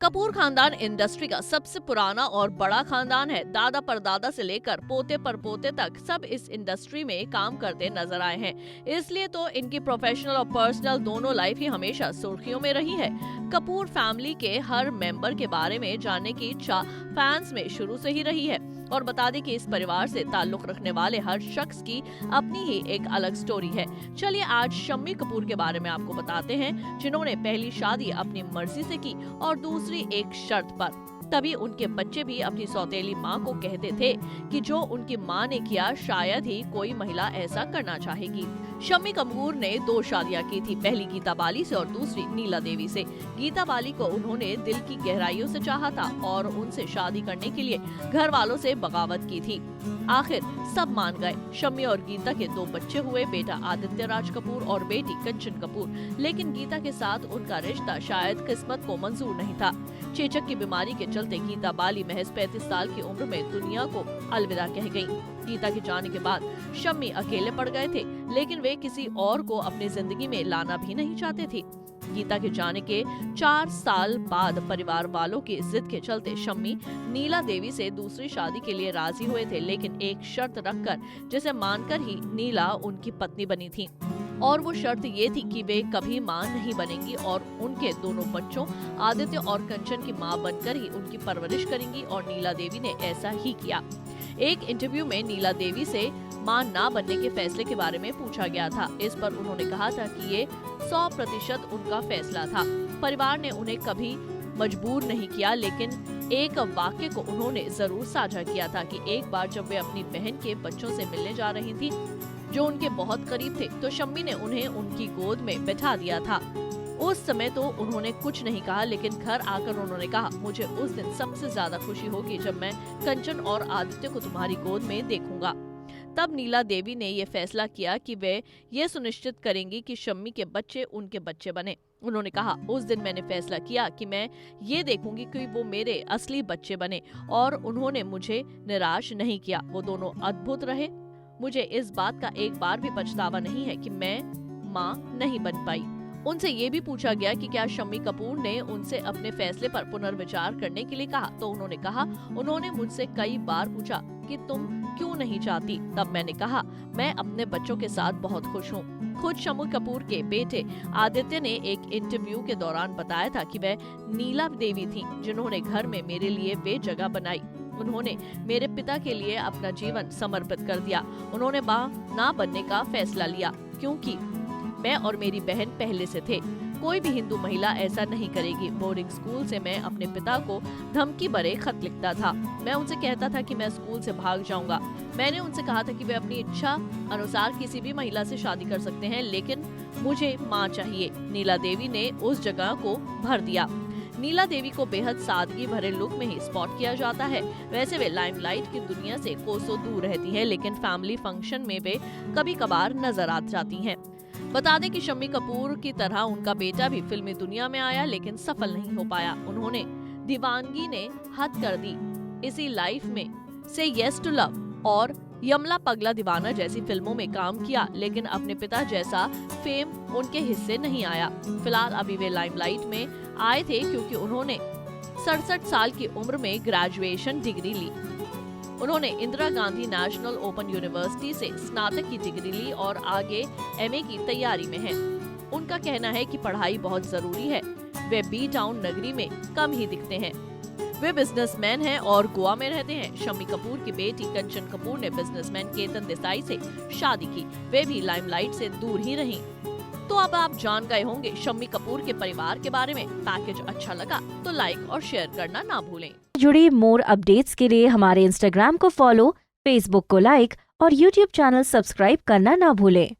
कपूर खानदान इंडस्ट्री का सबसे पुराना और बड़ा खानदान है। दादा परदादा से लेकर पोते परपोते तक सब इस इंडस्ट्री में काम करते नजर आए हैं। इसलिए तो इनकी प्रोफेशनल और पर्सनल दोनों लाइफ ही हमेशा सुर्खियों में रही है। कपूर फैमिली के हर मेंबर के बारे में जानने की इच्छा फैंस में शुरू से ही रही है। और बता दें कि इस परिवार से ताल्लुक रखने वाले हर शख्स की अपनी ही एक अलग स्टोरी है। चलिए आज शम्मी कपूर के बारे में आपको बताते हैं, जिन्होंने पहली शादी अपनी मर्जी से की और दूसरी एक शर्त पर। तभी उनके बच्चे भी अपनी सौतेली माँ को कहते थे कि जो उनकी माँ ने किया शायद ही कोई महिला ऐसा करना चाहेगी। शम्मी कपूर ने 2 शादियां की थी, पहली गीता बाली से और दूसरी नीला देवी से। गीता बाली को उन्होंने दिल की गहराइयों से चाहा था और उनसे शादी करने के लिए घर वालों से बगावत की थी। आखिर सब मान गए। शम्मी और गीता के 2 बच्चे हुए, बेटा आदित्य राज कपूर और बेटी कंचन कपूर। लेकिन गीता के साथ उनका रिश्ता शायद किस्मत को मंजूर नहीं था। चेचक की बीमारी के चलते गीता बाली महज 35 साल की उम्र में दुनिया को अलविदा कह गयी। गीता के जाने के बाद शम्मी अकेले पड़ गए थे, लेकिन वे किसी और को अपनी जिंदगी में लाना भी नहीं चाहते थे। गीता के जाने के 4 साल बाद परिवार वालों की जिद के चलते शम्मी नीला देवी से दूसरी शादी के लिए राजी हुए थे, लेकिन एक शर्त रखकर, जिसे मानकर ही नीला उनकी पत्नी बनी थी। और वो शर्त ये थी कि वे कभी मां नहीं बनेंगी और उनके दोनों बच्चों आदित्य और कंचन की मां बनकर ही उनकी परवरिश करेंगी। और नीला देवी ने ऐसा ही किया। एक इंटरव्यू में नीला देवी से मां ना बनने के फैसले के बारे में पूछा गया था। इस पर उन्होंने कहा था कि ये 100% उनका फैसला था। परिवार ने उन्हें कभी मजबूर नहीं किया, लेकिन एक वाक्य को उन्होंने जरूर साझा किया था कि एक बार जब वे अपनी बहन के बच्चों से मिलने जा रही थी, जो उनके बहुत करीब थे, तो शम्मी ने उन्हें उनकी गोद में बैठा दिया था। उस समय तो उन्होंने कुछ नहीं कहा, लेकिन घर आकर उन्होंने कहा, मुझे उस दिन सबसे ज्यादा खुशी होगी जब मैं कंचन और आदित्य को तुम्हारी गोद में देखूंगा। तब नीला देवी ने ये फैसला किया कि वे ये सुनिश्चित करेंगी कि शम्मी के बच्चे उनके बच्चे बने। उन्होंने कहा, उस दिन मैंने फैसला किया कि मैं ये देखूंगी कि वो मेरे असली बच्चे बने, और उन्होंने मुझे निराश नहीं किया। वो दोनों अद्भुत रहे। मुझे इस बात का एक बार भी पछतावा नहीं है कि मैं माँ नहीं बन पाई। उनसे ये भी पूछा गया कि क्या शम्मी कपूर ने उनसे अपने फैसले पर पुनर्विचार करने के लिए कहा, तो उन्होंने कहा, उन्होंने मुझसे कई बार पूछा कि तुम क्यों नहीं चाहती। तब मैंने कहा, मैं अपने बच्चों के साथ बहुत खुश हूँ। खुद शम्मी कपूर के बेटे आदित्य ने एक इंटरव्यू के दौरान बताया था कि वह नीला देवी थी जिन्होंने घर में मेरे लिए वे जगह बनाई। उन्होंने मेरे पिता के लिए अपना जीवन समर्पित कर दिया। उन्होंने मां ना बनने का फैसला लिया क्योंकि मैं और मेरी बहन पहले से थे। कोई भी हिंदू महिला ऐसा नहीं करेगी। बोर्डिंग स्कूल से मैं अपने पिता को धमकी भरे खत लिखता था। मैं उनसे कहता था कि मैं स्कूल से भाग जाऊंगा। मैंने उनसे कहा था कि वे अपनी इच्छा अनुसार किसी भी महिला से शादी कर सकते हैं, लेकिन मुझे माँ चाहिए। नीला देवी ने उस जगह को भर दिया। नीला देवी को बेहद सादगी भरे लुक में ही स्पॉट किया जाता है। वैसे वे लाइमलाइट की दुनिया से कोसों दूर रहती हैं, लेकिन फैमिली फंक्शन में वे कभी कभार नजर आ जाती हैं। बता दें कि शम्मी कपूर की तरह उनका बेटा भी फिल्मी दुनिया में आया, लेकिन सफल नहीं हो पाया। उन्होंने दीवानगी ने हद कर दी, इसी लाइफ में, से यस टू लव और यमला पगला दीवाना जैसी फिल्मों में काम किया, लेकिन अपने पिता जैसा फेम उनके हिस्से नहीं आया। फिलहाल अभी वे लाइमलाइट में आए थे क्योंकि उन्होंने 67 साल की उम्र में ग्रेजुएशन डिग्री ली। उन्होंने Indira Gandhi national open university से स्नातक की डिग्री ली और आगे एमए की तैयारी में हैं। उनका कहना है कि पढ़ाई बहुत जरूरी है। वे बी टाउन नगरी में कम ही दिखते हैं। वे बिजनेसमैन हैं और गोवा में रहते हैं। शम्मी कपूर की बेटी कंचन कपूर ने बिजनेसमैन केतन देसाई से शादी की। वे भी लाइमलाइट से दूर ही रहीं। तो अब आप जान गए होंगे शम्मी कपूर के परिवार के बारे में। पैकेज अच्छा लगा तो लाइक और शेयर करना ना भूलें। जुड़ी मोर अपडेट्स के लिए हमारे इंस्टाग्राम को फॉलो, फेसबुक को लाइक और यूट्यूब चैनल सब्सक्राइब करना ना भूलें।